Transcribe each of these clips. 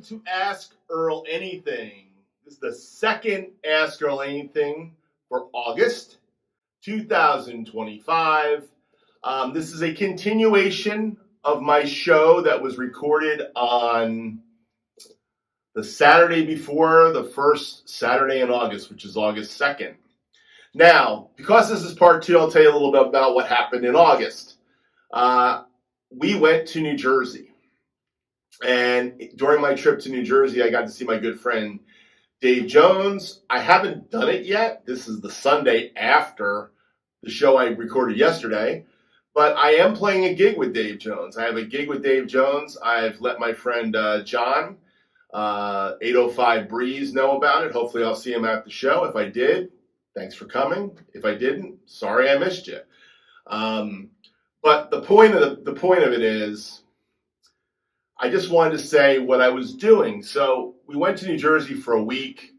to Ask Earl Anything. This is the second Ask Earl Anything for August 2025. This is a continuation of my show that was recorded on the Saturday before the first Saturday in August, which is August 2nd. Now, because this is part two, I'll tell you a little bit about what happened in August. We went to New Jersey. And during my trip to New Jersey, I got to see my good friend Dave Jones. I haven't done it yet. This is the Sunday after the show I recorded yesterday. But I am playing a gig with Dave Jones. I have a gig with Dave Jones. I've let my friend John, 805 Breeze, know about it. Hopefully I'll see him at the show. If I did, thanks for coming. If I didn't, sorry I missed you. But the point of it is, I just wanted to say what I was doing. So we went to New Jersey for a week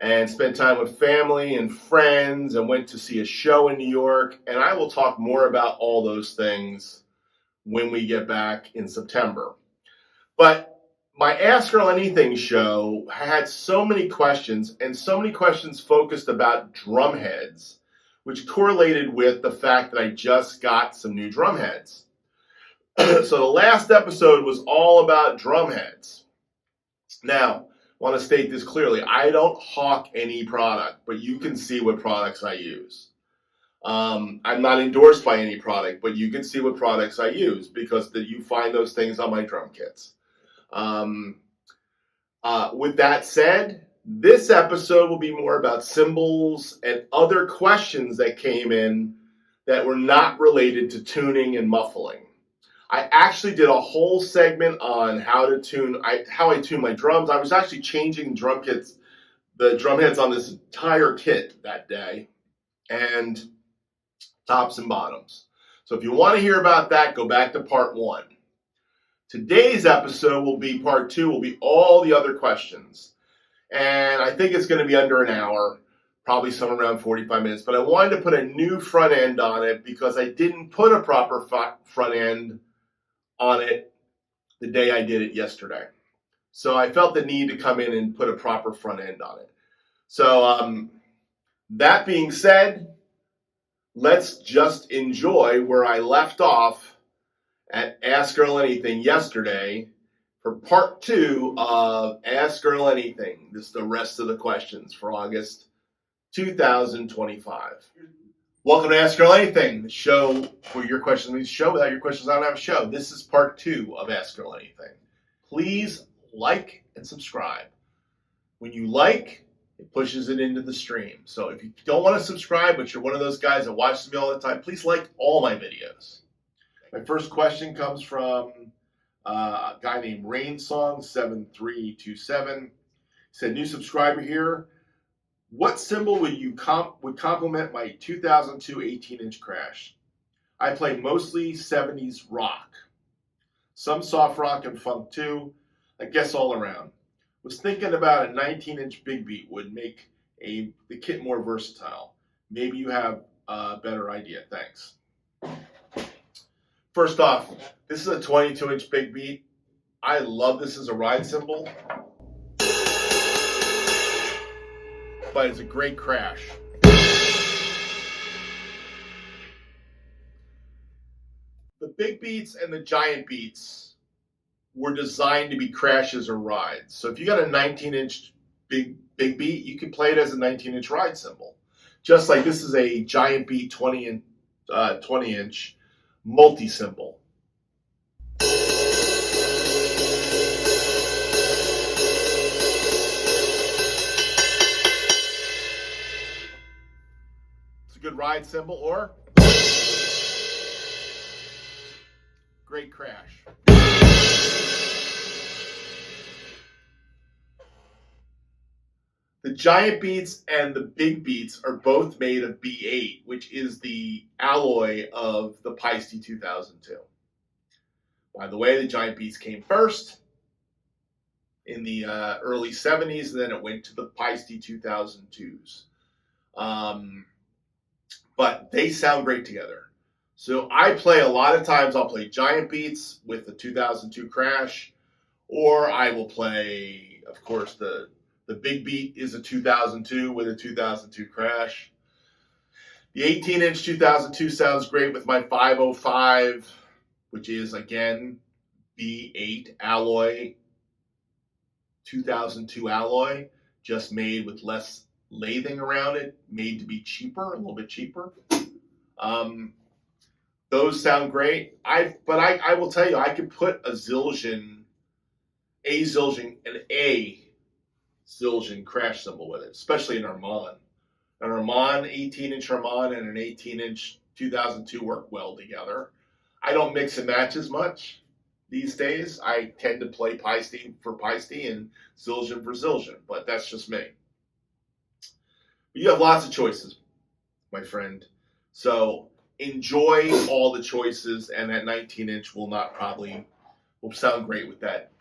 and spent time with family and friends and went to see a show in New York. And I will talk more about all those things when we get back in September. But my Ask Earl Anything show had so many questions, and so many questions focused about drum heads, which correlated with the fact that I just got some new drum heads. So the last episode was all about drum heads. Now, I want to state this clearly. I don't hawk any product, but you can see what products I use. I'm not endorsed by any product, but you can see what products I use because you find those things on my drum kits. With that said, this episode will be more about cymbals and other questions that came in that were not related to tuning and muffling. I actually did a whole segment on how I tune my drums. I was actually changing the drum heads on this entire kit that day, and tops and bottoms. So if you want to hear about that, go back to part one. Today's episode will be part two, will be all the other questions. And I think it's going to be under an hour, probably somewhere around 45 minutes. But I wanted to put a new front end on it because I didn't put a proper front end on it the day I did it yesterday. So I felt the need to come in and put a proper front end on it. So that being said, let's just enjoy where I left off at Ask Earl Anything yesterday for part two of Ask Earl Anything. This is the rest of the questions for August 2025. Welcome to Ask Earl Anything, the show where your questions means show. Without your questions, I don't have a show. This is part two of Ask Earl Anything. Please like and subscribe. When you like, it pushes it into the stream. So if you don't want to subscribe, but you're one of those guys that watches me all the time, please like all my videos. My first question comes from a guy named Rainsong7327. He said, new subscriber here. What cymbal would complement my 2002 18-inch Crash? I play mostly 70s rock. Some soft rock and funk too. I guess all around. Was thinking about a 19-inch big beat would make the kit more versatile. Maybe you have a better idea. Thanks. First off, this is a 22-inch big beat. I love this as a ride cymbal, but it's a great crash. The big beats and the giant beats were designed to be crashes or rides. So if you got a 19-inch big beat, you can play it as a 19-inch ride cymbal. Just like this is a giant beat 20-inch multi-cymbal. Good ride cymbal or great crash. The giant beats and the big beats are both made of B8, which is the alloy of the Paiste 2002. By the way, the giant beats came first in the early 70s, and then it went to the Paiste 2002s. But they sound great together. So I play a lot of times, I'll play giant beats with the 2002 Crash, Or I will play, of course, the big beat is a 2002 with a 2002 crash. The 18-inch 2002 sounds great with my 505, which is, again, B8 alloy, 2002 alloy, just made with less lathing around it, made to be cheaper, a little bit cheaper. Those sound great. But I will tell you, I could put a Zildjian, an A Zildjian crash cymbal with it, especially an Armand. An Armand, 18-inch Armand, and an 18-inch 2002 work well together. I don't mix and match as much these days. I tend to play Paiste for Paiste and Zildjian for Zildjian, but that's just me. But you have lots of choices, my friend. So enjoy all the choices, and that 19-inch will sound great with that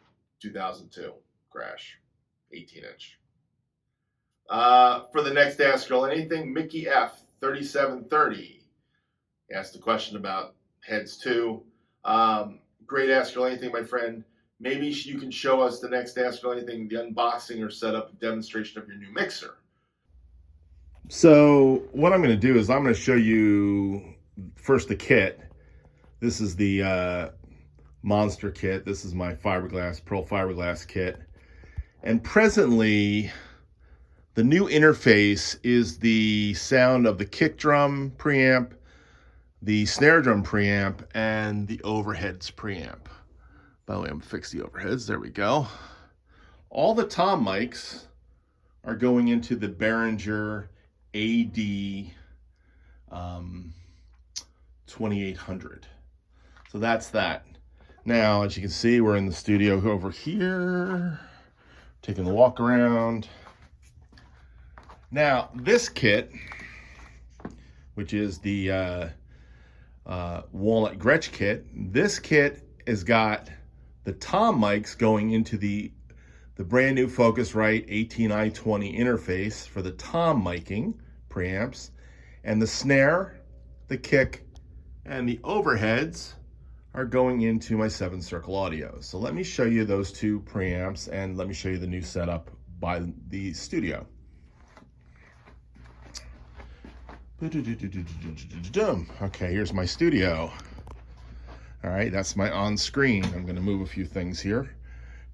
2002 crash 18-inch. For the next Ask Earl Anything, Mickey F 3730 asked a question about heads too. Great Ask Earl Anything, my friend. Maybe you can show us the next Ask Earl Anything, the unboxing or setup demonstration of your new mixer. So what I'm going to do is I'm going to show you first the kit. This is the Monster kit. This is my Pearl fiberglass kit. And presently, the new interface is the sound of the kick drum preamp, the snare drum preamp, and the overheads preamp. By the way, I'm going to fix the overheads. There we go. All the tom mics are going into the Behringer ADA 2800. So that's that. Now, as you can see, we're in the studio over here, taking the walk around. Now, this kit, which is the Walnut Gretsch kit, this kit has got the tom mics going into the brand new Focusrite 18i20 interface for the tom miking preamps, and the snare, the kick, and the overheads are going into my 7-circle audio. So let me show you those two preamps, and let me show you the new setup by the studio. Okay, here's my studio. All right, that's my on screen. I'm going to move a few things here.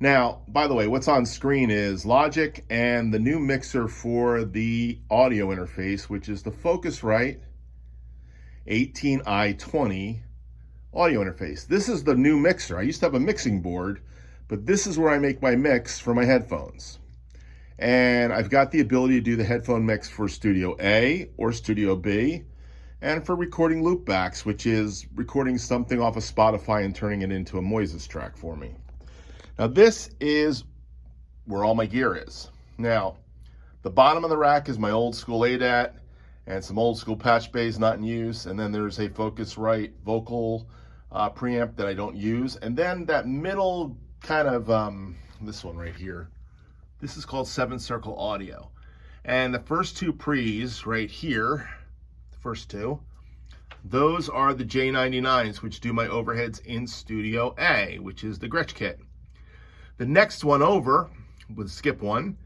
Now, by the way, what's on screen is Logic and the new mixer for the audio interface, which is the Focusrite 18i20 audio interface. This is the new mixer. I used to have a mixing board, but this is where I make my mix for my headphones. And I've got the ability to do the headphone mix for Studio A or Studio B, and for recording loopbacks, which is recording something off of Spotify and turning it into a Moises track for me. Now this is where all my gear is. Now, the bottom of the rack is my old school ADAT and some old school patch bays not in use, and then there's a Focusrite vocal preamp that I don't use, and then that middle kind of, this one right here, this is called 7-circle audio. And the first two pre's right here, the first two, those are the J99s, which do my overheads in Studio A, which is the Gretsch kit. The next one over, with skip one,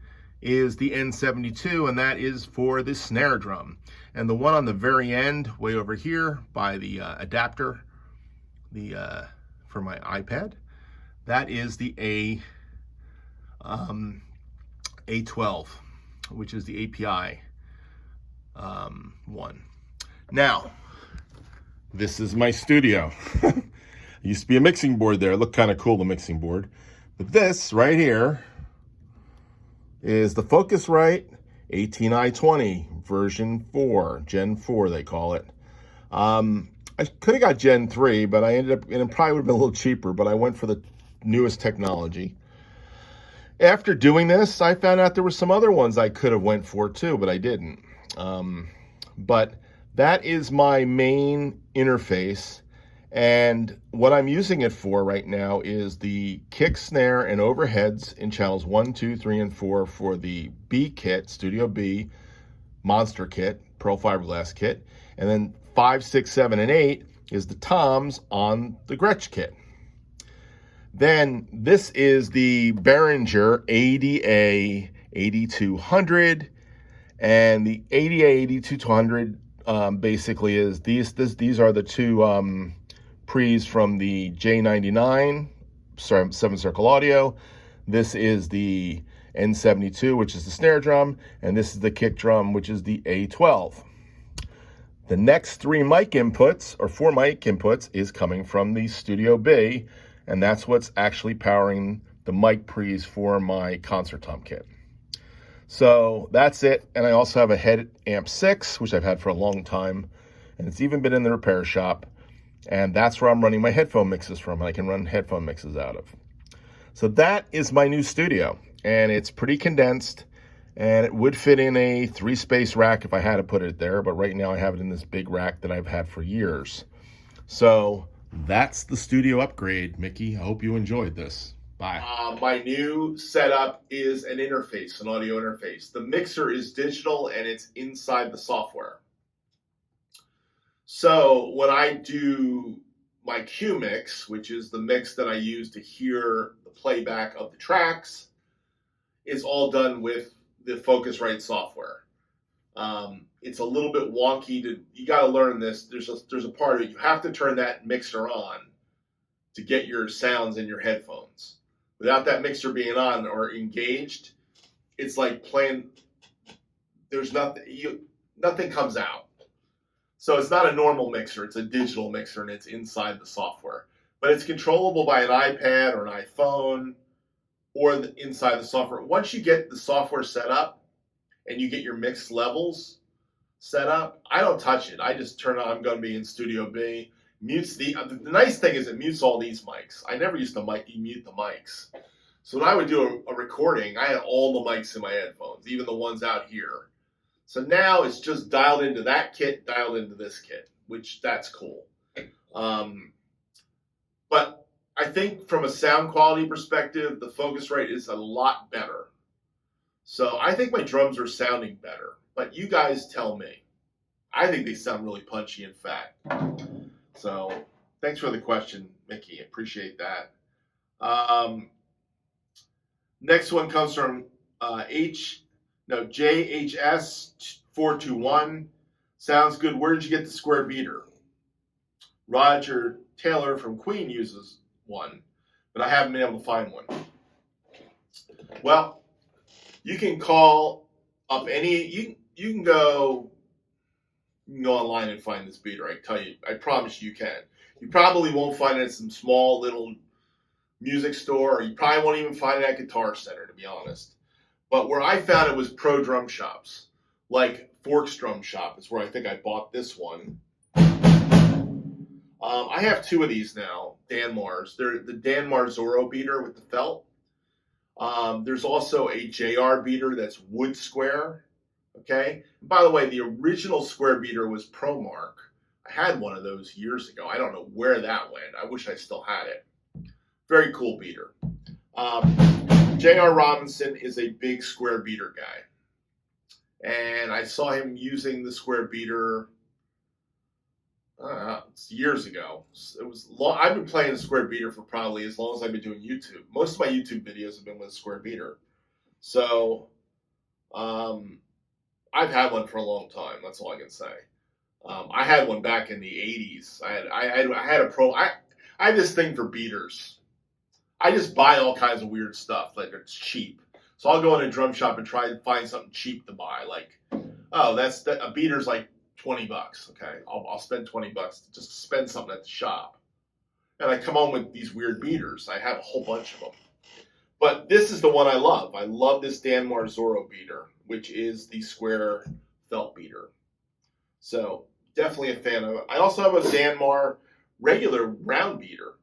is the N72, and that is for the snare drum. And the one on the very end, way over here, by the adapter, for my iPad, that is the A12, which is the API one. Now, this is my studio. Used to be a mixing board there. It looked kind of cool, the mixing board. But this right here is the Focusrite 18i20 version 4, Gen 4 they call it. I could have got Gen 3, but I ended up, and it probably would have been a little cheaper, but I went for the newest technology. After doing this, I found out there were some other ones I could have went for too, but I didn't. But that is my main interface, and what I'm using it for right now is the kick, snare, and overheads in channels 1, 2, 3, and 4 for the B kit, Studio B, Monster kit, Pearl fiberglass kit, and then 5, 6, 7, and 8 is the toms on the Gretsch kit. Then this is the Behringer ADA 8200, and the ADA 8200 basically is these are the two pre's from the J99, sorry, 7-circle audio. This is the N72, which is the snare drum, and this is the kick drum, which is the A12. The next 3 mic inputs, or 4 mic inputs, is coming from the Studio B, and that's what's actually powering the mic pre's for my concert tom kit. So that's it, and I also have a head amp 6, which I've had for a long time, and it's even been in the repair shop, and that's where I'm running my headphone mixes from, and I can run headphone mixes out of. So that is my new studio, and it's pretty condensed, and it would fit in a 3-space rack if I had to put it there, but right now I have it in this big rack that I've had for years. So that's the studio upgrade, Mickey. I hope you enjoyed this. Bye. My new setup is an interface, an audio interface. The mixer is digital and it's inside the software. So when I do my Q mix, which is the mix that I use to hear the playback of the tracks, it's all done with the Focusrite software. It's a little bit wonky you got to learn this. There's a part of it. You have to turn that mixer on to get your sounds in your headphones. Without that mixer being on or engaged, it's like playing, there's nothing comes out. So it's not a normal mixer, it's a digital mixer and it's inside the software. But it's controllable by an iPad or an iPhone or inside the software. Once you get the software set up and you get your mix levels set up, I don't touch it. I just turn on, I'm going to be in Studio B. Mutes the nice thing is it mutes all these mics. I never used to mute the mics. So when I would do a recording, I had all the mics in my headphones, even the ones out here. So now it's just dialed into that kit, dialed into this kit, which that's cool. But I think from a sound quality perspective, the Focusrite is a lot better. So I think my drums are sounding better, but you guys tell me. I think they sound really punchy, in fact. So thanks for the question, Mickey. Appreciate that. Next one comes from JHS421. Sounds good. Where did you get the square beater? Roger Taylor from Queen uses one, but I haven't been able to find one. Well, you can call up you can go online and find this beater. I tell you, I promise you can. You probably won't find it at some small little music store, or you probably won't even find it at Guitar Center, to be honest. But where I found it was pro drum shops, like Forks Drum Shop is where I think I bought this one. I have 2 of these now, Danmars. They're the Danmark Zorro beater with the felt. There's also a JR beater that's wood square. Okay. And by the way, the original square beater was ProMark. I had one of those years ago. I don't know where that went. I wish I still had it. Very cool beater. J.R. Robinson is a big square beater guy. And I saw him using the square beater years ago. It was long. I've been playing the square beater for probably as long as I've been doing YouTube. Most of my YouTube videos have been with a square beater. So I've had one for a long time. That's all I can say. I had one back in the 80s. I had this thing for beaters. I just buy all kinds of weird stuff. Like, it's cheap. So I'll go in a drum shop and try and find something cheap to buy. Like, oh, a beater's like $20. Okay, I'll spend $20 to just spend something at the shop. And I come home with these weird beaters. I have a whole bunch of them. But this is the one I love. I love this Danmark Zorro beater, which is the square felt beater. So definitely a fan of it. I also have a Danmark regular round beater.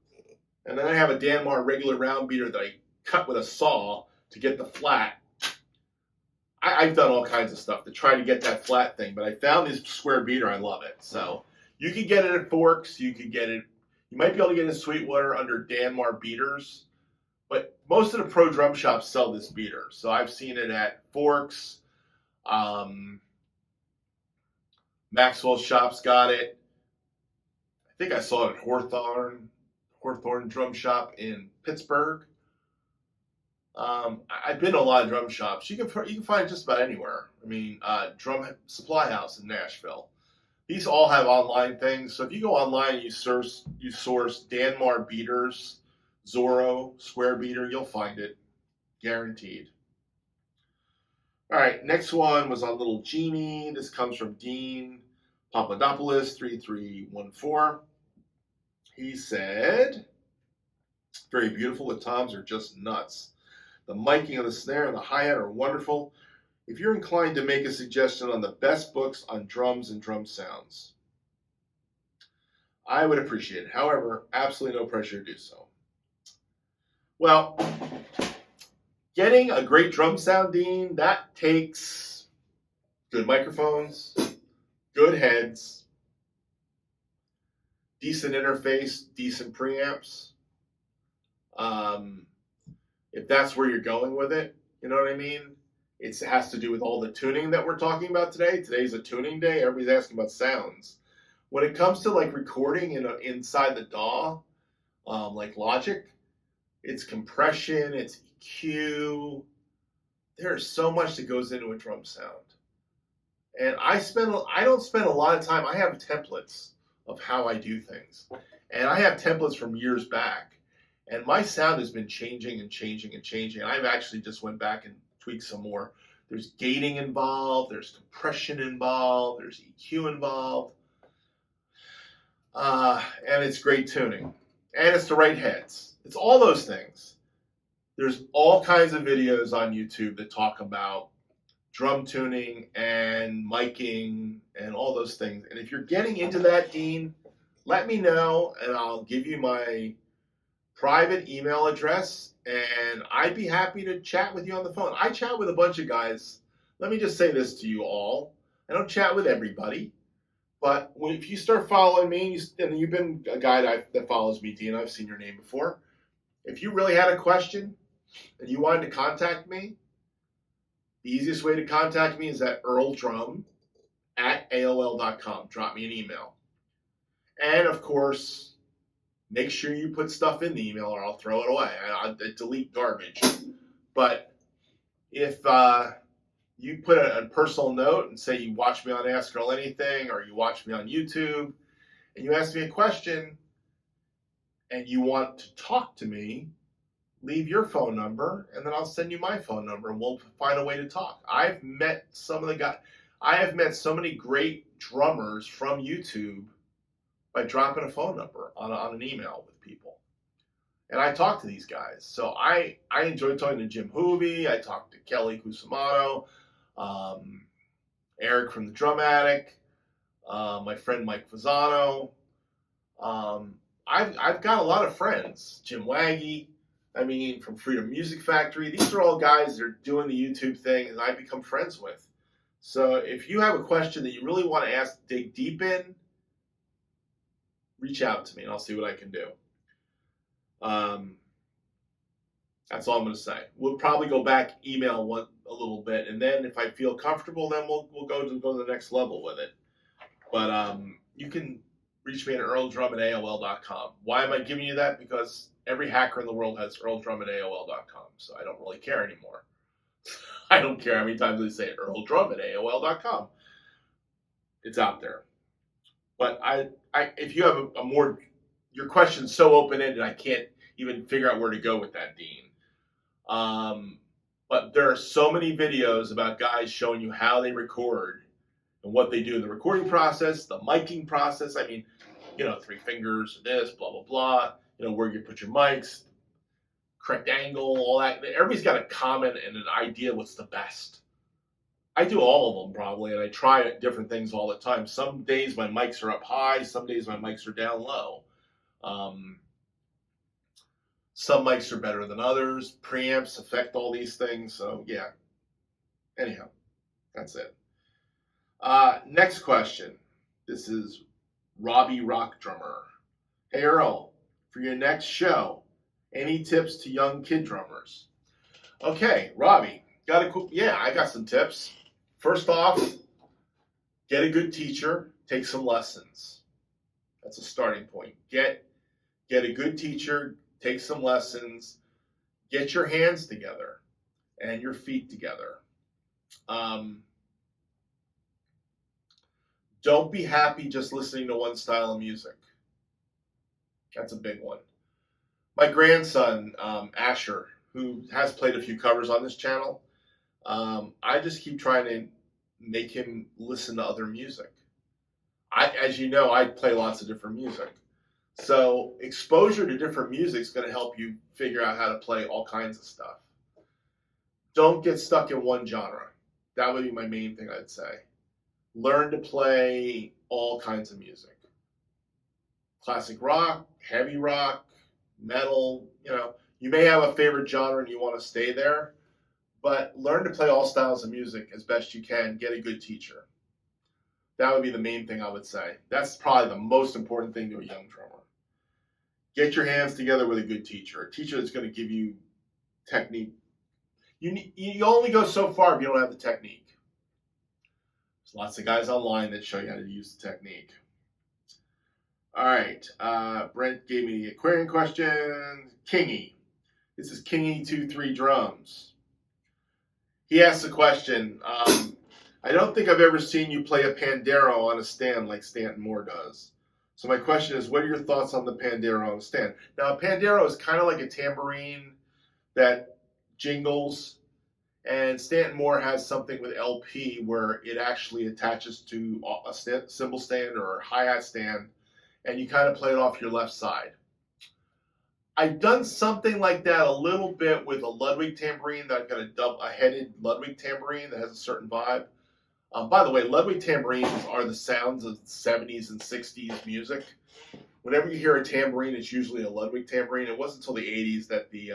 And then I have a Danmark regular round beater that I cut with a saw to get the flat. I've done all kinds of stuff to try to get that flat thing, but I found this square beater. I love it. So you can get it at Forks. You might be able to get it in Sweetwater under Danmark beaters. But most of the pro drum shops sell this beater. So I've seen it at Forks. Maxwell's shop's got it. I think I saw it at Hawthorne Drum Shop in Pittsburgh. I've been to a lot of drum shops. You can find just about anywhere. I mean, Drum Supply House in Nashville. These all have online things. So if you go online and you source Danmar beaters, Zorro square beater, you'll find it, guaranteed. All right, next one was on Little Genie. This comes from Dean Papadopoulos 3314. He said, very beautiful. The toms are just nuts. The miking of the snare and the hi-hat are wonderful. If you're inclined to make a suggestion on the best books on drums and drum sounds, I would appreciate it. However, absolutely no pressure to do so. Well, getting a great drum sound, Dean, that takes good microphones, good heads, decent interface, decent preamps. If that's where you're going with it, you know what I mean? It has to do with all the tuning that we're talking about today. Today's a tuning day. Everybody's asking about sounds. When it comes to like recording inside the DAW, like Logic, it's compression, it's EQ. There's so much that goes into a drum sound. And I don't spend a lot of time. I have templates of how I do things. And I have templates from years back. And my sound has been changing and changing and changing. And I've actually just went back and tweaked some more. There's gating involved. There's compression involved. There's EQ involved. And it's great tuning. And it's the right heads. It's all those things. There's all kinds of videos on YouTube that talk about drum tuning and miking and all those things. And if you're getting into that, Dean, let me know and I'll give you my private email address and I'd be happy to chat with you on the phone. I chat with a bunch of guys. Let me just say this to you all. I don't chat with everybody, but if you start following me, and you've been a guy that follows me, Dean, I've seen your name before. If you really had a question and you wanted to contact me, the easiest way to contact me is at Earldrum at AOL.com. Drop me an email. And of course, make sure you put stuff in the email or I'll throw it away. I delete garbage. But if you put a personal note and say you watch me on Ask Earl Anything or you watch me on YouTube and you ask me a question and you want to talk to me, leave your phone number and then I'll send you my phone number and we'll find a way to talk. I have met so many great drummers from YouTube by dropping a phone number on an email with people. And I talk to these guys. So I enjoy talking to Jim Hoovey. I talk to Kelly Cusimano, Eric from the Drum Attic, my friend Mike Fasano. I've got a lot of friends. Jim Waggy, from Freedom Music Factory. These are all guys that are doing the YouTube thing and I become friends with. So if you have a question that you really want to ask, dig deep in, reach out to me and I'll see what I can do. That's all I'm going to say. We'll probably go back email a little bit, and then if I feel comfortable, then we'll go to the next level with it. But you can reach me at earldrum@aol.com. Why am I giving you that? Because every hacker in the world has earldrum@aol.com, so I don't really care anymore. I don't care how many times they say earldrum@aol.com. It's out there. But if you have a more, your question's so open-ended, I can't even figure out where to go with that, Dean. But there are so many videos about guys showing you how they record and what they do in the recording process, the miking process. 3 fingers, this, blah, blah, blah. Where you put your mics, correct angle, all that. Everybody's got a comment and an idea what's the best. I do all of them probably, and I try different things all the time. Some days my mics are up high, some days my mics are down low. Some mics are better than others. Preamps affect all these things, so yeah. Anyhow, that's it. Next question. This is Robbie Rock Drummer. Hey Earl, for your next show, any tips to young kid drummers? Okay, Robbie, I got some tips. First off, get a good teacher, take some lessons. That's a starting point. Get a good teacher, take some lessons, get your hands together and your feet together. Don't be happy just listening to one style of music. That's a big one. My grandson, Asher, who has played a few covers on this channel, I just keep trying to make him listen to other music. As you know, I play lots of different music. So exposure to different music is going to help you figure out how to play all kinds of stuff. Don't get stuck in one genre. That would be my main thing I'd say. Learn to play all kinds of music. Classic rock, heavy rock, metal, you may have a favorite genre and you want to stay there, but learn to play all styles of music as best you can. Get a good teacher. That would be the main thing I would say. That's probably the most important thing to a young drummer. Get your hands together with a good teacher, a teacher that's going to give you technique. You only go so far if you don't have the technique. There's lots of guys online that show you how to use the technique. All right, Brent gave me the aquarium question. Kingy. This is Kingy23 Drums. He asked the question, I don't think I've ever seen you play a Pandeiro on a stand like Stanton Moore does. So my question is, what are your thoughts on the Pandeiro on a stand? Now, a Pandeiro is kind of like a tambourine that jingles, and Stanton Moore has something with LP where it actually attaches to a cymbal stand or a hi-hat stand, and you kind of play it off your left side. I've done something like that a little bit with a Ludwig tambourine. That I've got a headed Ludwig tambourine that has a certain vibe. By the way, Ludwig tambourines are the sounds of 70s and 60s music. Whenever you hear a tambourine, it's usually a Ludwig tambourine. It wasn't until the 80s that the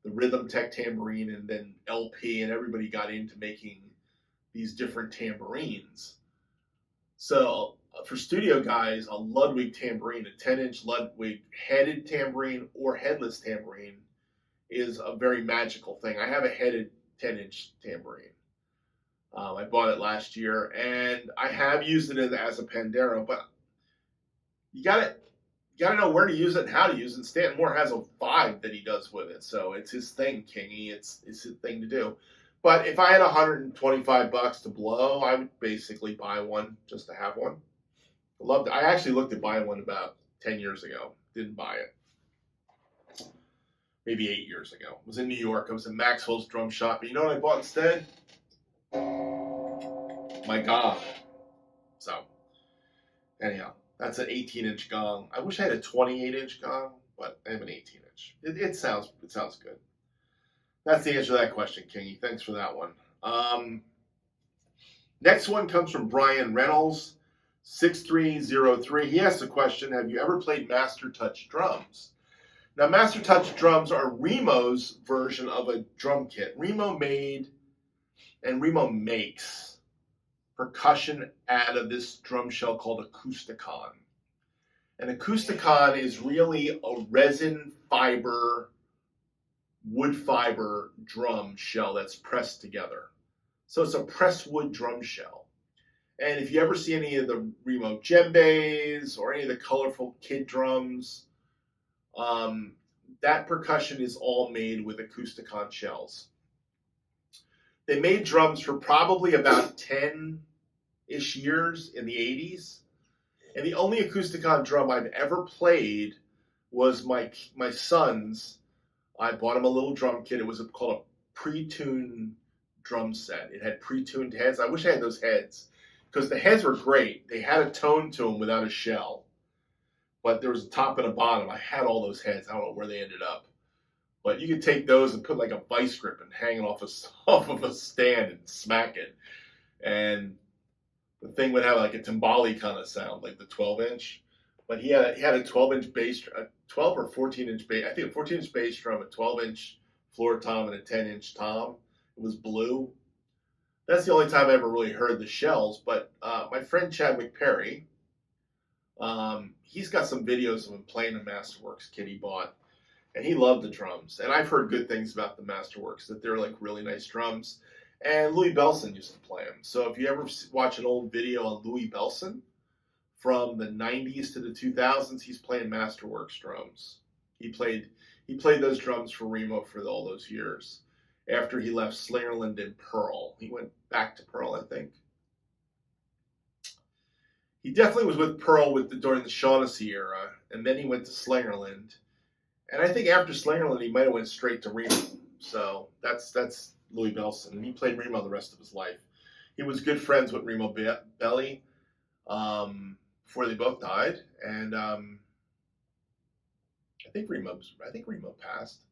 Rhythm Tech tambourine and then LP and everybody got into making these different tambourines. So for studio guys, a Ludwig tambourine, a 10-inch Ludwig headed tambourine or headless tambourine is a very magical thing. I have a headed 10-inch tambourine. I bought it last year, and I have used it as a Pandeiro, but you gotta know where to use it and how to use it. Stanton Moore has a vibe that he does with it, so it's his thing, Kingy. It's his thing to do. But if I had $125 to blow, I would basically buy one just to have one. I actually looked at buying one about 10 years ago. Didn't buy it. Maybe 8 years ago. I was in New York. I was in Maxwell's drum shop. And you know what I bought instead? My gong. So, anyhow, that's an 18-inch gong. I wish I had a 28-inch gong, but I have an 18-inch. It sounds good. That's the answer to that question, Kingy. Thanks for that one. Next one comes from Brian Reynolds, 6303. He asked the question, have you ever played Master Touch drums? Now, Master Touch drums are Remo's version of a drum kit. Remo made and Remo makes percussion out of this drum shell called Acousticon. An Acousticon is really a resin fiber, wood fiber drum shell that's pressed together. So it's a pressed wood drum shell. And if you ever see any of the Remo djembes or any of the colorful kid drums, that percussion is all made with Acousticon shells. They made drums for probably about 10-ish years in the 80s. And the only Acousticon drum I've ever played was my son's. I bought him a little drum kit. It was called a pre-tuned drum set. It had pre-tuned heads. I wish I had those heads because the heads were great. They had a tone to them without a shell. But there was a top and a bottom. I had all those heads. I don't know where they ended up. But you could take those and put like a vice grip and hang it off of a stand and smack it. And the thing would have like a timbali kind of sound, like the 12-inch. But he had a 12-inch bass, a 12 or 14-inch bass. I think a 14-inch bass drum, a 12-inch floor tom, and a 10-inch tom. It was blue. That's the only time I ever really heard the shells. But my friend Chadwick Perry, he's got some videos of him playing the Masterworks kit he bought. And he loved the drums. And I've heard good things about the Masterworks, that they're like really nice drums. And Louis Bellson used to play them. So if you ever watch an old video on Louis Bellson from the 90s to the 2000s, he's playing Masterworks drums. He played those drums for Remo for all those years. After he left Slingerland and Pearl, he went back to Pearl, I think. He definitely was with Pearl during the Shaughnessy era, and then he went to Slingerland. And I think after Slingerland, he might have went straight to Remo. So that's Louis Bellson, and he played Remo the rest of his life. He was good friends with Remo Belli before they both died, and I think Remo passed.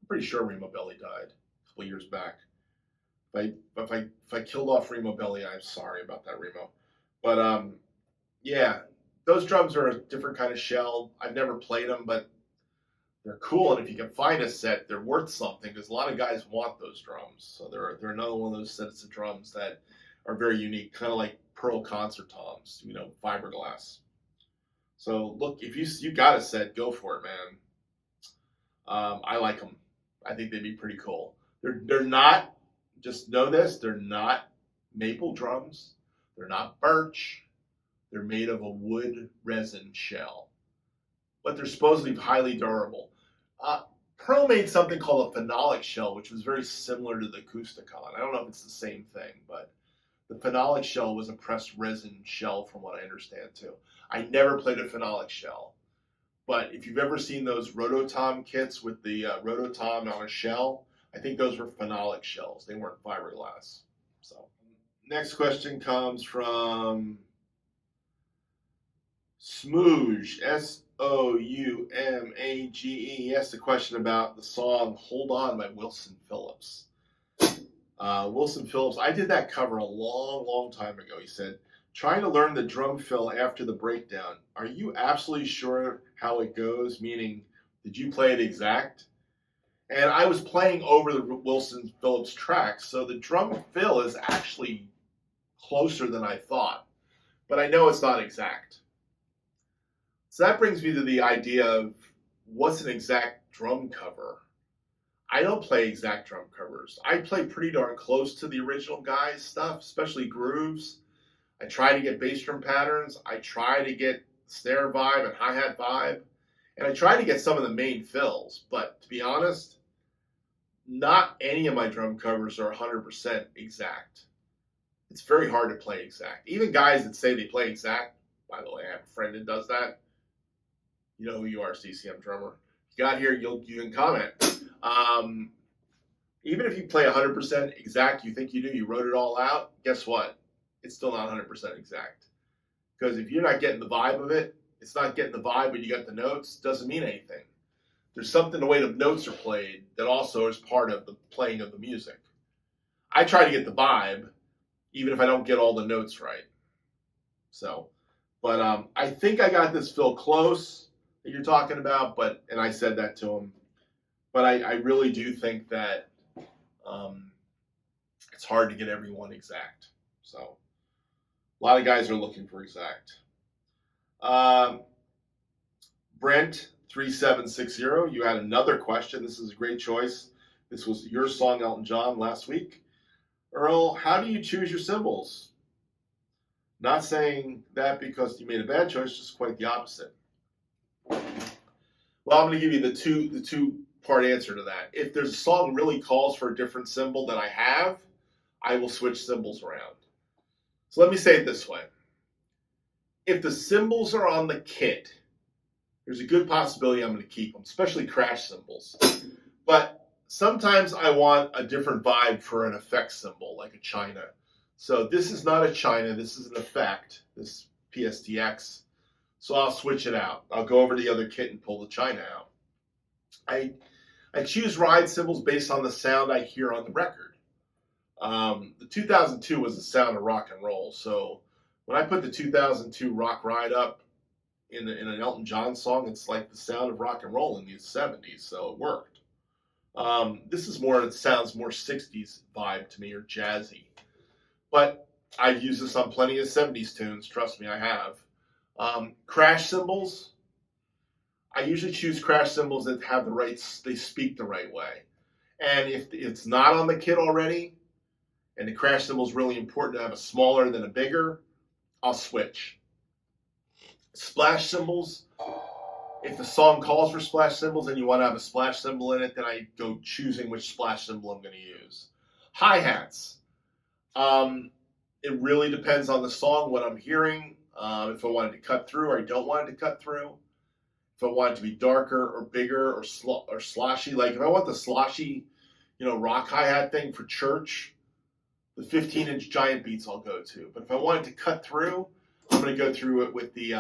I'm pretty sure Remo Belli died a couple years back. If I killed off Remo Belli, I'm sorry about that, Remo. But yeah, those drums are a different kind of shell. I've never played them, but they're cool, and if you can find a set, they're worth something because a lot of guys want those drums. So they're another one of those sets of drums that are very unique, kind of like Pearl concert toms, fiberglass. So look, if you got a set, go for it, man. I like them. I think they'd be pretty cool. They're not. Just know this: they're not maple drums. They're not birch. They're made of a wood resin shell, but they're supposedly highly durable. Pearl made something called a phenolic shell, which was very similar to the Acousticon. I don't know if it's the same thing, but the phenolic shell was a pressed resin shell from what I understand too. I never played a phenolic shell, but if you've ever seen those Rototom kits with the Rototom on a shell, I think those were phenolic shells. They weren't fiberglass. So, next question comes from Smooge, Soumage. He asked a question about the song Hold On by Wilson Phillips. Wilson Phillips, I did that cover a long time ago. He said, trying to learn the drum fill after the breakdown. Are you absolutely sure how it goes? Meaning, did you play it exact? And I was playing over the Wilson Phillips tracks, so the drum fill is actually closer than I thought. But I know it's not exact. So that brings me to the idea of what's an exact drum cover. I don't play exact drum covers. I play pretty darn close to the original guy's stuff, especially grooves. I try to get bass drum patterns. I try to get snare vibe and hi-hat vibe. And I try to get some of the main fills. But to be honest, not any of my drum covers are 100% exact. It's very hard to play exact. Even guys that say they play exact, by the way, I have a friend that does that. You know who you are, CCM drummer. If you got here, you can comment. Even if you play 100% exact, you think you do, you wrote it all out, guess what? It's still not 100% exact. Because if you're not getting the vibe of it, it's not getting the vibe, but you got the notes, doesn't mean anything. There's something the way the notes are played that also is part of the playing of the music. I try to get the vibe, even if I don't get all the notes right. So, but I think I got this fill close that you're talking about, and I said that to him. But I really do think that it's hard to get everyone exact. So a lot of guys are looking for exact. Brent 3760, you had another question. This is a great choice. This was your song, Elton John, last week. Earl, how do you choose your cymbals? Not saying that because you made a bad choice, just quite the opposite. Well, I'm going to give you the two-part answer to that. If there's a song really calls for a different cymbal than I have, I will switch cymbals around. So let me say it this way. If the cymbals are on the kit, there's a good possibility I'm going to keep them, especially crash cymbals. But sometimes I want a different vibe for an effect cymbal, like a China. So this is not a China, this is an effect, this PSTX. So I'll switch it out. I'll go over to the other kit and pull the China out. I choose ride cymbals based on the sound I hear on the record. The 2002 was the sound of rock and roll. So when I put the 2002 Rock Ride up in an Elton John song, it's like the sound of rock and roll in the 70s. So it worked. It sounds more 60s vibe to me, or jazzy. But I've used this on plenty of 70s tunes. Trust me, I have. Crash cymbals, I usually choose crash cymbals that have they speak the right way. And if it's not on the kit already, and the crash cymbal is really important to have a smaller than a bigger, I'll switch. Splash cymbals, If the song calls for splash cymbals and you want to have a splash cymbal in it, then I go choosing which splash cymbal I'm going to use. Hi-hats. It really depends on the song, what I'm hearing. If I want it to cut through or I don't want it to cut through. If I want it to be darker or bigger or sloshy. Like if I want the sloshy, rock hi-hat thing for church, the 15-inch giant beats I'll go to. But if I want it to cut through, I'm going to go through it with the,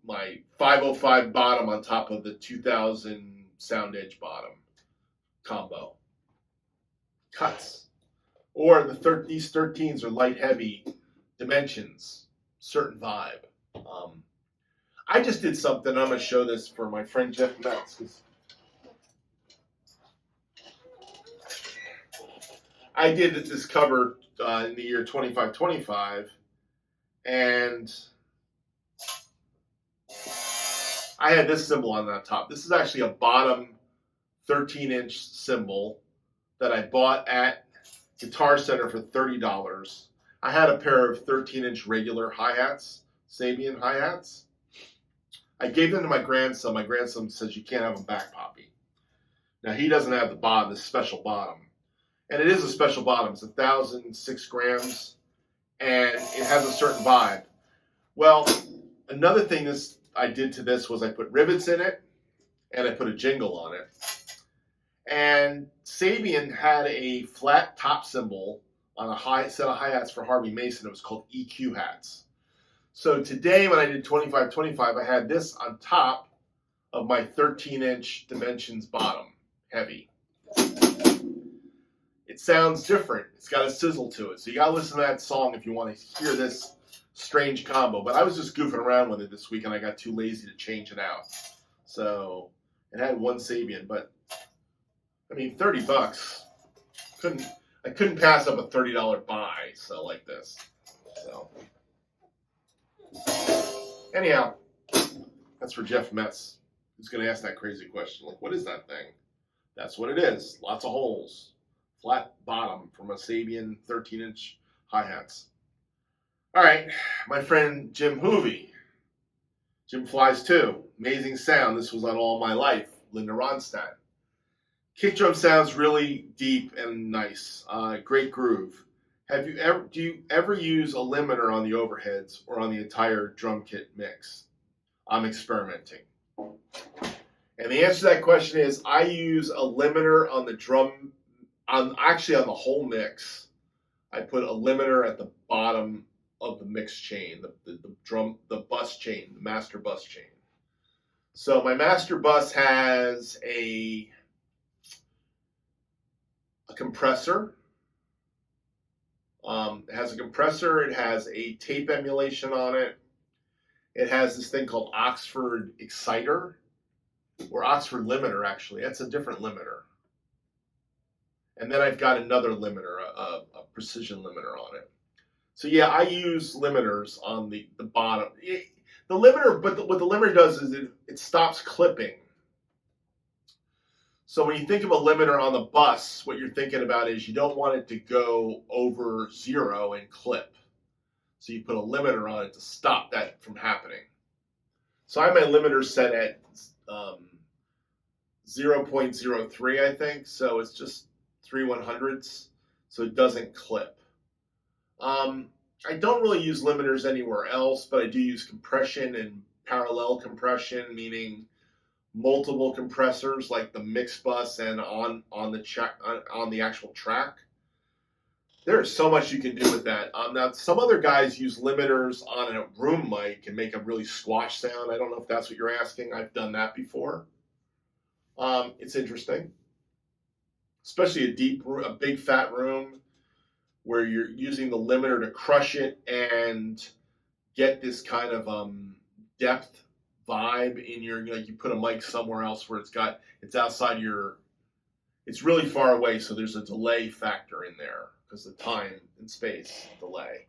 my 505 bottom on top of the 2000 Sound Edge bottom combo. Cuts. Or these 13s are light heavy dimensions, certain vibe. I just did something. I'm going to show this for my friend Jeff Metz. I did this cover in the year 2525, and I had this cymbal on that top. This is actually a bottom 13-inch cymbal that I bought at Guitar Center for $30. I had a pair of 13-inch regular hi-hats, Sabian hi-hats. I gave them to my grandson. My grandson says you can't have them back, Poppy. Now, he doesn't have the bottom, this special bottom. And it is a special bottom. It's 1,006 grams, and it has a certain vibe. Well, another thing I did to this was I put rivets in it, and I put a jingle on it. And Sabian had a flat top cymbal on a set of hi-hats for Harvey Mason. It was called EQ hats. So today when I did 2525, I had this on top of my 13-inch Dimensions bottom, heavy. It sounds different. It's got a sizzle to it. So you got to listen to that song if you want to hear this strange combo. But I was just goofing around with it this week, and I got too lazy to change it out. So it had one Sabian, but I mean, $30. I couldn't pass up a $30 buy. So like this. So anyhow, that's for Jeff Metz, who's going to ask that crazy question. Like, what is that thing? That's what it is. Lots of holes. Flat bottom from a Sabian 13-inch hi-hats. All right, my friend Jim Hoovey. Jim Flies 2. Amazing sound. This was on All My Life. Linda Ronstadt. Kick drum sounds really deep and nice. Great groove. Do you ever use a limiter on the overheads or on the entire drum kit mix? I'm experimenting. And the answer to that question is I use a limiter on the drum, actually on the whole mix. I put a limiter at the bottom of the mix chain, the bus chain, the master bus chain. So my master bus has a compressor. It has a compressor. It has a tape emulation on it. It has this thing called Oxford Exciter, or Oxford Limiter, actually. That's a different limiter. And then I've got another limiter, a precision limiter on it. So yeah, I use limiters on the bottom. The limiter, but what the limiter does is it stops clipping. So when you think of a limiter on the bus, what you're thinking about is you don't want it to go over 0 and clip. So you put a limiter on it to stop that from happening. So I have my limiter set at 0.03, I think. So it's just 3/100ths, so it doesn't clip. I don't really use limiters anywhere else, but I do use compression and parallel compression, meaning multiple compressors like the mix bus and on the actual track. There's so much you can do with that. Now, some other guys use limiters on a room mic and make a really squash sound. I don't know if that's what you're asking. I've done that before. It's interesting, especially a big fat room where you're using the limiter to crush it and get this kind of depth vibe in your, you put a mic somewhere else where it's outside it's really far away, so there's a delay factor in there because the time and space delay.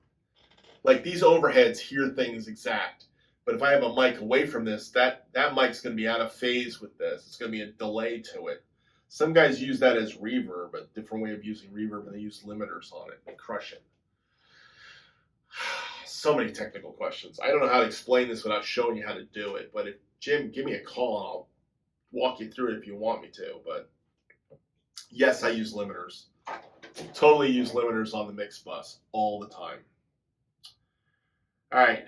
Like these overheads hear things exact, but if I have a mic away from this, that mic's going to be out of phase with this. It's going to be a delay to it. Some guys use that as reverb, a different way of using reverb, and they use limiters on it and crush it. so many technical questions. I don't know how to explain this without showing you how to do it. But if Jim, give me a call and I'll walk you through it if you want me to. But yes, I use limiters. Totally use limiters on the mix bus all the time. All right.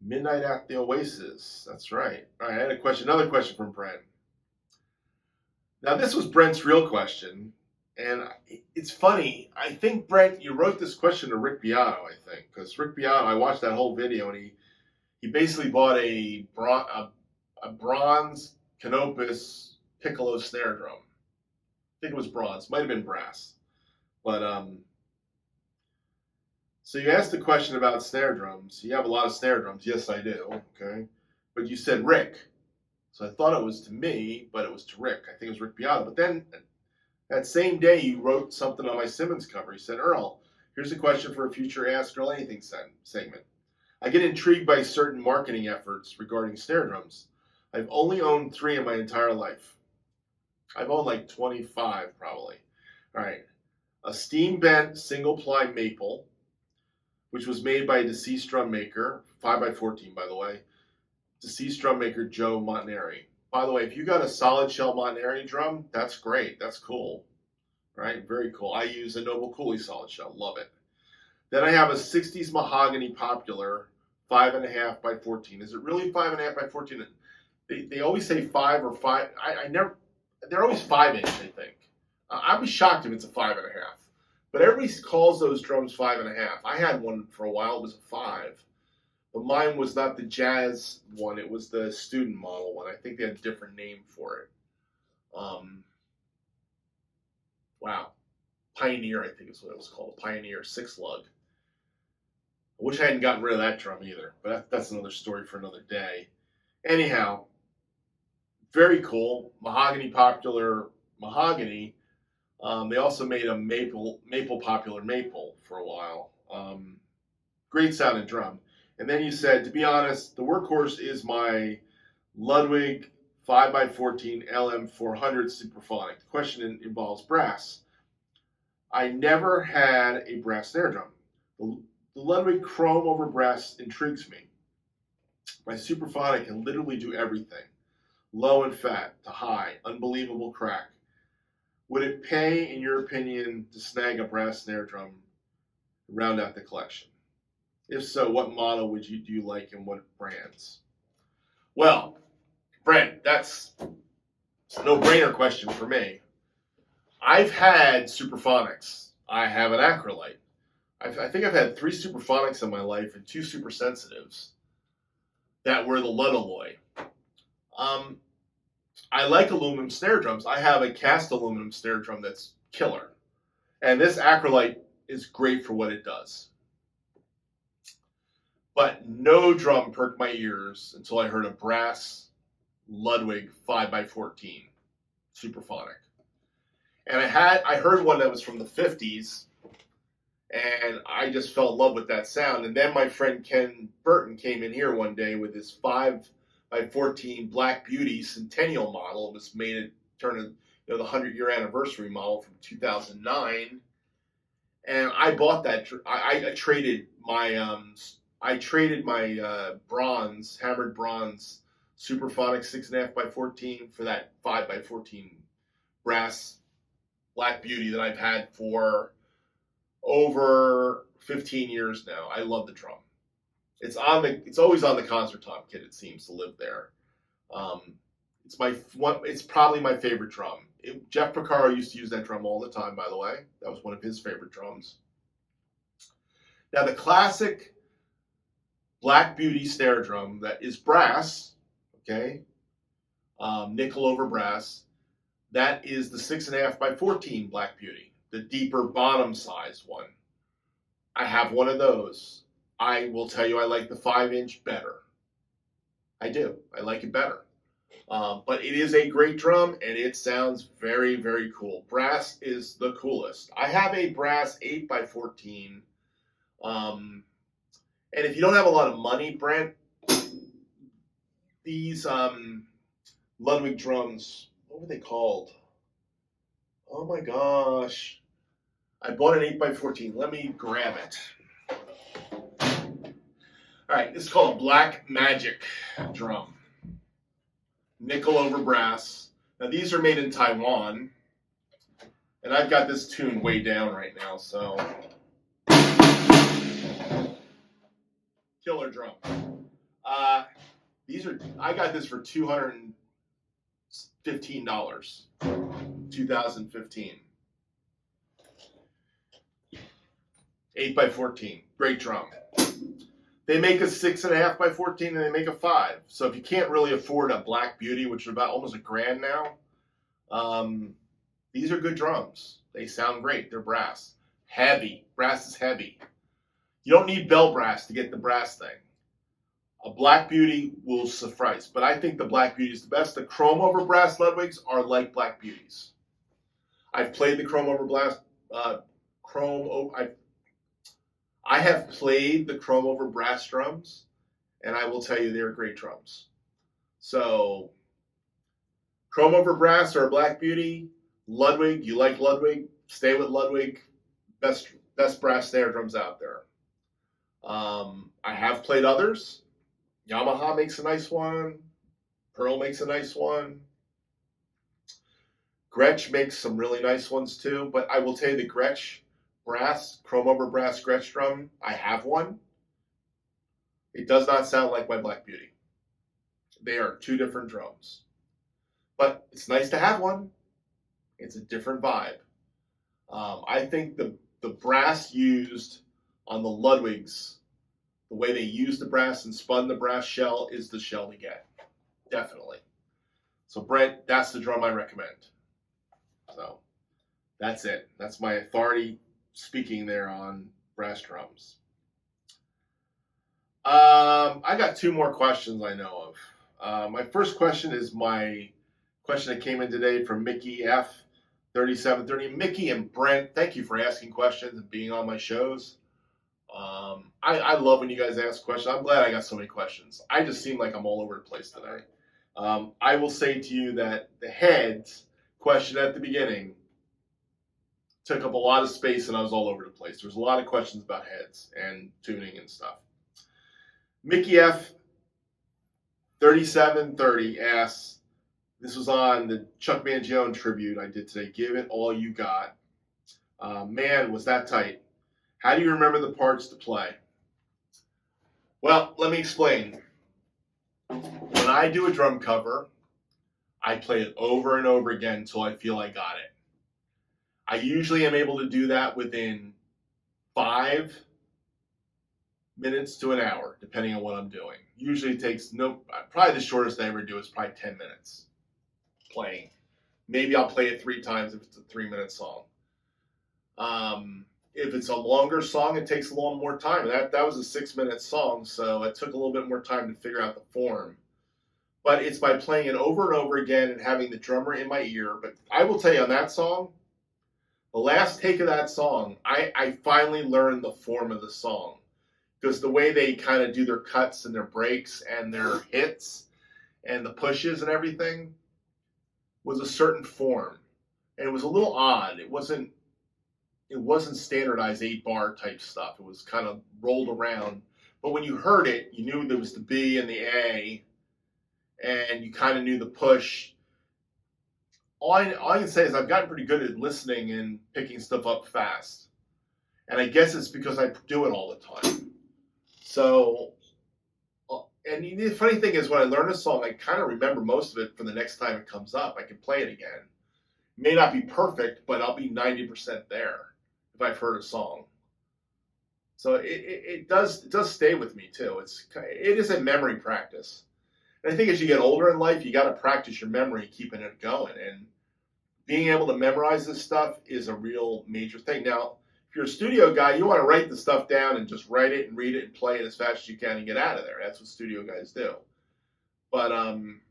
Midnight at the Oasis. That's right. All right, I had a question, another question from Brent. Now, this was Brent's real question, and it's funny. I think, Brent, you wrote this question to Rick Beato, I think, because Rick Beato, I watched that whole video, and he basically bought a bronze Canopus piccolo snare drum. I think it was bronze, might have been brass. But, so you asked the question about snare drums. You have a lot of snare drums. Yes, I do, okay? But you said Rick. So I thought it was to me, but it was to Rick. I think it was Rick Beato. But then that same day, you wrote something on my Cymbals cover. He said, Earl, here's a question for a future Ask Earl Anything segment. I get intrigued by certain marketing efforts regarding snare drums. I've only owned 3 in my entire life. I've owned like 25 probably. All right. A steam bent single ply maple, which was made by a deceased drum maker, 5x14 by the way. Deceased drum maker Joe Montanari. By the way, if you got a solid shell Montanari drum, that's great. That's cool. Right? Very cool. I use a Noble Cooley solid shell. Love it. Then I have a 60s mahogany popular 5.5x14. Is it really 5.5x14? They always say 5 or 5. I never. They're always 5-inch, I think. I'd be shocked if it's a 5.5. But everybody calls those drums 5.5. I had one for a while. It was a 5. But mine was not the jazz one. It was the student model one. I think they had a different name for it. Wow. Pioneer, I think is what it was called. Pioneer 6-lug. I wish I hadn't gotten rid of that drum either. But that's another story for another day. Anyhow, very cool. Mahogany popular mahogany. They also made a maple popular maple for a while. Great sounding drum. And then you said, to be honest, the workhorse is my Ludwig 5x14 LM400 Superphonic. The question involves brass. I never had a brass snare drum. The Ludwig chrome over brass intrigues me. My Superphonic can literally do everything. Low and fat to high, unbelievable crack. Would it pay, in your opinion, to snag a brass snare drum to round out the collection? If so, what model do you like and what brands? Well, Brent, that's a no-brainer question for me. I've had Superphonics. I have an Acrolite. I think I've had 3 Superphonics in my life and 2 Super Sensitives that were the Ludaloy. I like aluminum snare drums. I have a cast aluminum snare drum that's killer. And this Acrolite is great for what it does. But no drum perked my ears until I heard a brass Ludwig 5x14 Superphonic. And I heard one that was from the 50s, and I just fell in love with that sound. And then my friend Ken Burton came in here one day with his 5x14 Black Beauty Centennial model. It was made at the 100-year anniversary model from 2009. And I bought that. I traded my bronze, hammered bronze Superphonic 6.5x14 for that 5x14 brass Black Beauty that I've had for over 15 years now. I love the drum. It's always on the concert top kit. It seems to live there. It's probably my favorite drum. Jeff Porcaro used to use that drum all the time. By the way, that was one of his favorite drums. Now the classic Black Beauty snare drum that is brass, okay, nickel over brass. That is the 6.5x14 Black Beauty, the deeper bottom size one. I have one of those. I will tell you I like the 5-inch better. I do. I like it better. But it is a great drum, and it sounds very, very cool. Brass is the coolest. I have a brass 8x14. And if you don't have a lot of money, Brent, these Ludwig drums, what were they called? Oh my gosh. I bought an 8x14. Let me grab it. All right, this is called a Black Magic drum. Nickel over brass. Now these are made in Taiwan, and I've got this tuned way down right now, so killer drum. I got this for $215, 2015. 8x14, great drum. They make a 6.5x14 and they make a 5. So if you can't really afford a Black Beauty, which is about almost $1,000 now, these are good drums. They sound great. They're brass. Heavy. Brass is heavy. You don't need bell brass to get the brass thing. A Black Beauty will suffice, but I think the Black Beauty is the best. The chrome over brass Ludwigs are like Black Beauties. I've played the chrome over brass. I have played the chrome over brass drums, and I will tell you they're great drums. So, chrome over brass or a Black Beauty, Ludwig. You like Ludwig? Stay with Ludwig. Best brass snare drums out there. I have played others. Yamaha makes a nice one. Earl makes a nice one. Gretsch makes some really nice ones too. But I will tell you the Gretsch brass, chrome over brass Gretsch drum, I have one. It does not sound like my Black Beauty. They are two different drums. But it's nice to have one. It's a different vibe. I think the brass used on the Ludwigs, the way they used the brass and spun the brass shell is the shell to get. Definitely. So Brent, that's the drum I recommend. So that's it. That's my authority speaking there on brass drums. I got two more questions I know of. My first question is my question that came in today from Mickey F. 3730. Mickey and Brent, thank you for asking questions and being on my shows. I love when you guys ask questions. I'm glad I got so many questions. I just seem like I'm all over the place today. I will say to you that the heads question at the beginning took up a lot of space and I was all over the place. There's a lot of questions about heads and tuning and stuff. Mickey F. 3730 asks, this was on the Chuck Mangione tribute I did today. Give it all you got. Man, was that tight. How do you remember the parts to play? Well, let me explain. When I do a drum cover, I play it over and over again until I feel I got it. I usually am able to do that within 5 minutes to an hour, depending on what I'm doing. Usually it takes probably the shortest I ever do is probably 10 minutes playing. Maybe I'll play it 3 times if it's a 3-minute song. If it's a longer song, it takes a little more time. That was a 6-minute song, so it took a little bit more time to figure out the form. But it's by playing it over and over again and having the drummer in my ear. But I will tell you, on that song, the last take of that song, I finally learned the form of the song. Because the way they kind of do their cuts and their breaks and their hits and the pushes and everything was a certain form. And it was a little odd. It wasn't standardized 8-bar type stuff. It was kind of rolled around. But when you heard it, you knew there was the B and the A, and you kind of knew the push. All I can say is I've gotten pretty good at listening and picking stuff up fast. And I guess it's because I do it all the time. So, and the funny thing is when I learn a song, I kind of remember most of it for the next time it comes up. I can play it again. It may not be perfect, but I'll be 90% there if I've heard a song. So it does stay with me too. It is a memory practice. And I think as you get older in life, you got to practice your memory, keeping it going. And being able to memorize this stuff is a real major thing. Now, if you're a studio guy, you want to write the stuff down and just write it and read it and play it as fast as you can and get out of there. That's what studio guys do. But I'm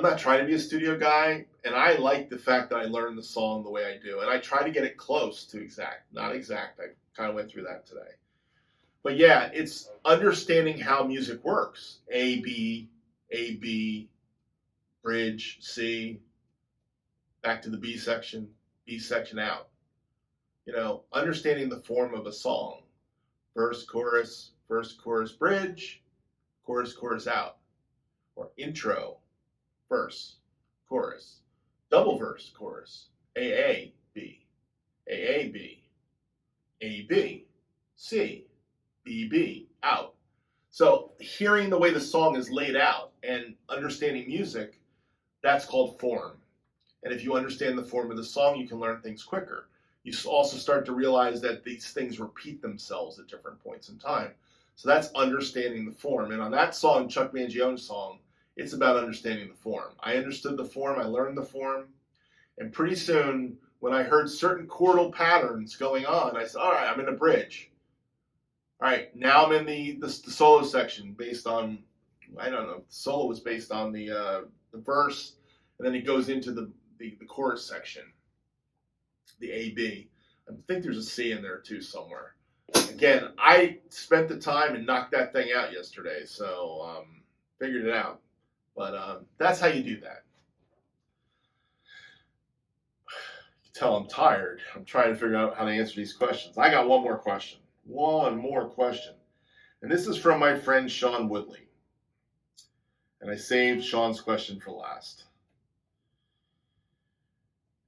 not trying to be a studio guy, and I like the fact that I learned the song the way I do. And I try to get it close to exact, not exact. I kind of went through that today. But yeah, it's understanding how music works. A, B, bridge, C, back to the B section out. understanding the form of a song. Verse, chorus, bridge, chorus out. Or intro, verse, chorus, double verse, chorus, A, B, B, A, C, B, out. So hearing the way the song is laid out and understanding music, that's called form. And if you understand the form of the song, you can learn things quicker. You also start to realize that these things repeat themselves at different points in time. So that's understanding the form. And on that song, Chuck Mangione's song, it's about understanding the form. I understood the form, I learned the form, and pretty soon, when I heard certain chordal patterns going on, I said, all right, I'm in a bridge. All right, now I'm in the solo section based on, I don't know, the solo was based on the verse, and then it goes into the chorus section, the A, B. I think there's a C in there too somewhere. Again, I spent the time and knocked that thing out yesterday, so figured it out. But that's how you do that. You can tell I'm tired. I'm trying to figure out how to answer these questions. I got one more question. And this is from my friend Sean Woodley. And I saved Sean's question for last.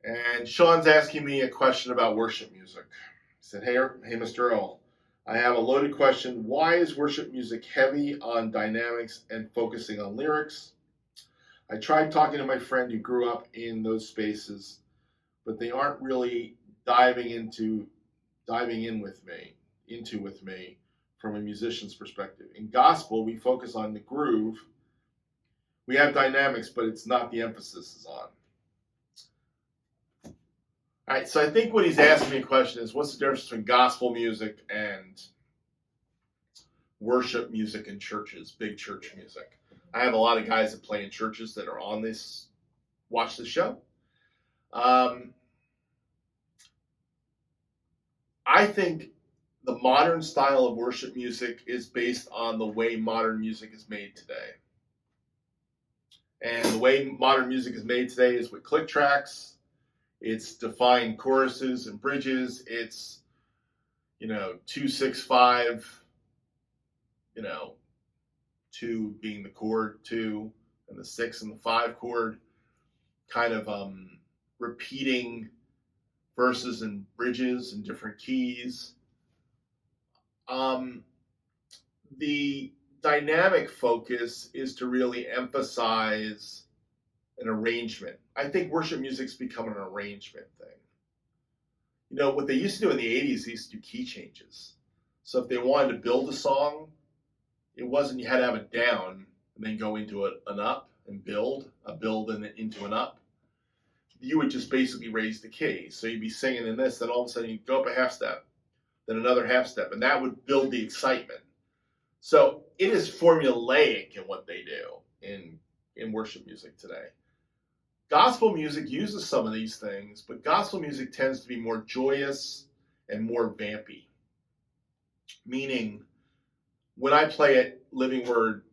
And Sean's asking me a question about worship music. He said, hey, Mr. Earl, I have a loaded question. Why is worship music heavy on dynamics and focusing on lyrics? I tried talking to my friend who grew up in those spaces, but they aren't really diving in with me from a musician's perspective. In gospel, we focus on the groove. We have dynamics, but it's not the emphasis is on. All right, so I think what he's asking me a question is, what's the difference between gospel music and worship music in churches, big church music? I have a lot of guys that play in churches that are on this, watch the show. I think the modern style of worship music is based on the way modern music is made today. And the way modern music is made today is with click tracks. It's defined choruses and bridges. It's, 2, 6, 5, 2 being the chord 2 and the 6 and the 5 chord, kind of repeating verses and bridges in different keys. The dynamic focus is to really emphasize an arrangement. I think worship music's become an arrangement thing. What they used to do in the 80s, they used to do key changes. So if they wanted to build a song, it wasn't you had to have it down and then go into an up and build and into an up. You would just basically raise the key. So you'd be singing in this, then all of a sudden you'd go up a half step, then another half step, and that would build the excitement. So it is formulaic in what they do in worship music today. Gospel music uses some of these things, but gospel music tends to be more joyous and more vampy. Meaning, when I play at Living Word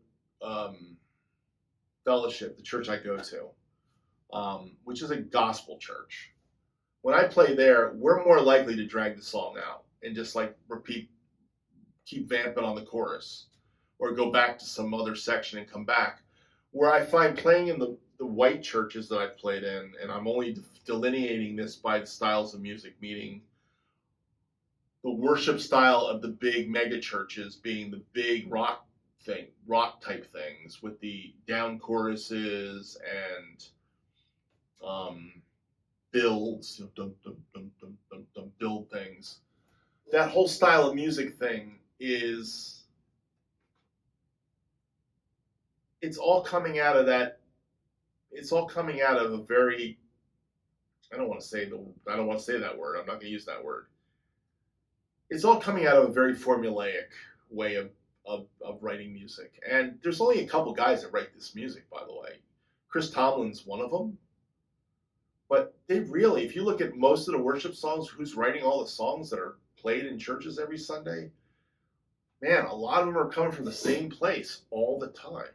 Fellowship, the church I go to, which is a gospel church, when I play there, we're more likely to drag the song out and just keep vamping on the chorus, or go back to some other section and come back. Where I find playing in the white churches that I've played in, and I'm only delineating this by the styles of music, meaning the worship style of the big mega churches being the big rock type things with the down choruses and builds, build things. That whole style of music thing it's all coming out of a very, I don't want to say that word. I'm not going to use that word. It's all coming out of a very formulaic way of writing music. And there's only a couple guys that write this music, by the way. Chris Tomlin's one of them. But they really, if you look at most of the worship songs, who's writing all the songs that are played in churches every Sunday, man, a lot of them are coming from the same place all the time.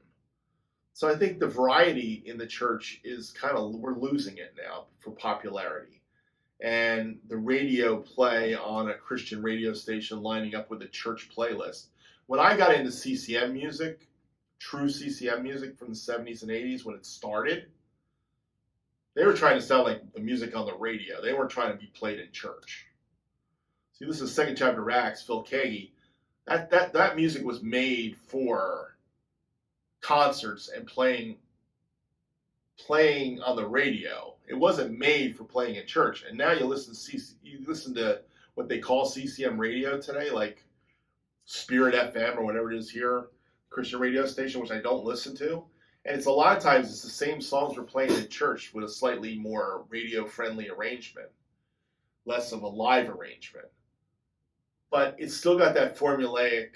So I think the variety in the church is we're losing it now for popularity. and the radio play on a Christian radio station lining up with a church playlist. When I got into CCM music, true CCM music from the 70s and 80s when it started, they were trying to sound like the music on the radio. They weren't trying to be played in church. See, this is second chapter of Acts, Phil Keaggy. That music was made for concerts and playing on the radio. It wasn't made for playing in church. And now you listen to what they call CCM radio today, like Spirit FM or whatever it is here, Christian radio station, which I don't listen to. And it's a lot of times it's the same songs we're playing in church with a slightly more radio-friendly arrangement, less of a live arrangement. But it's still got that formulaic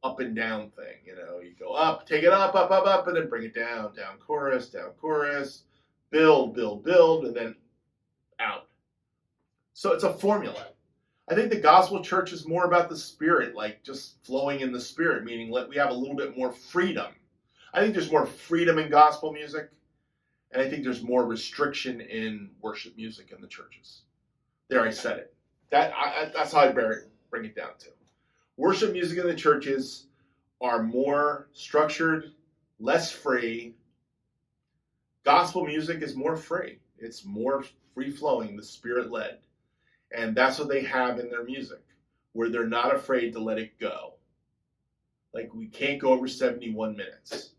up and down thing. You know, you go up, take it up, up, up, up, and then bring it down, down chorus, build, build, build, and then out. So it's a formula. I think the gospel church is more about the spirit, like just flowing in the spirit, meaning we have a little bit more freedom. I think there's more freedom in gospel music, and I think there's more restriction in worship music in the churches. There, I said it. That's how I bring it down to. Worship music in the churches are more structured, less free. Gospel music is more free. It's more free-flowing, the Spirit-led. And that's what they have in their music, where they're not afraid to let it go. Like, we can't go over 71 minutes.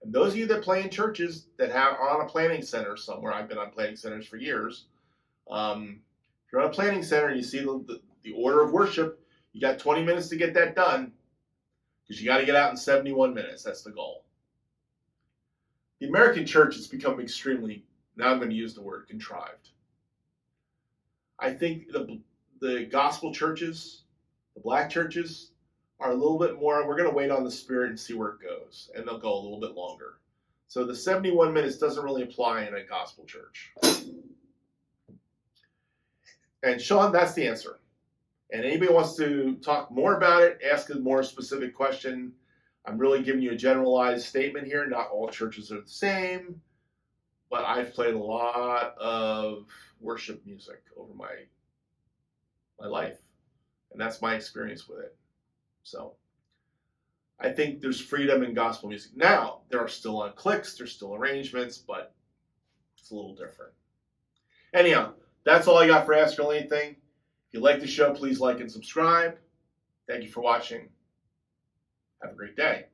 And those of you that play in churches that are on a planning center somewhere, I've been on planning centers for years. If you're on a planning center and you see the order of worship, you got 20 minutes to get that done because you got to get out in 71 minutes. That's the goal. The American church has become extremely, now I'm going to use the word, contrived. I think the gospel churches, the black churches, are a little bit more, we're going to wait on the Spirit and see where it goes, and they'll go a little bit longer. So the 71 minutes doesn't really apply in a gospel church. And Sean, that's the answer. And anybody wants to talk more about it, ask a more specific question. I'm really giving you a generalized statement here. Not all churches are the same, but I've played a lot of worship music over my life, and that's my experience with it. So I think there's freedom in gospel music. Now, there are still on clicks, there's still arrangements, but it's a little different. Anyhow, that's all I got for Ask Earl Anything. If you like the show, please like and subscribe. Thank you for watching. Have a great day.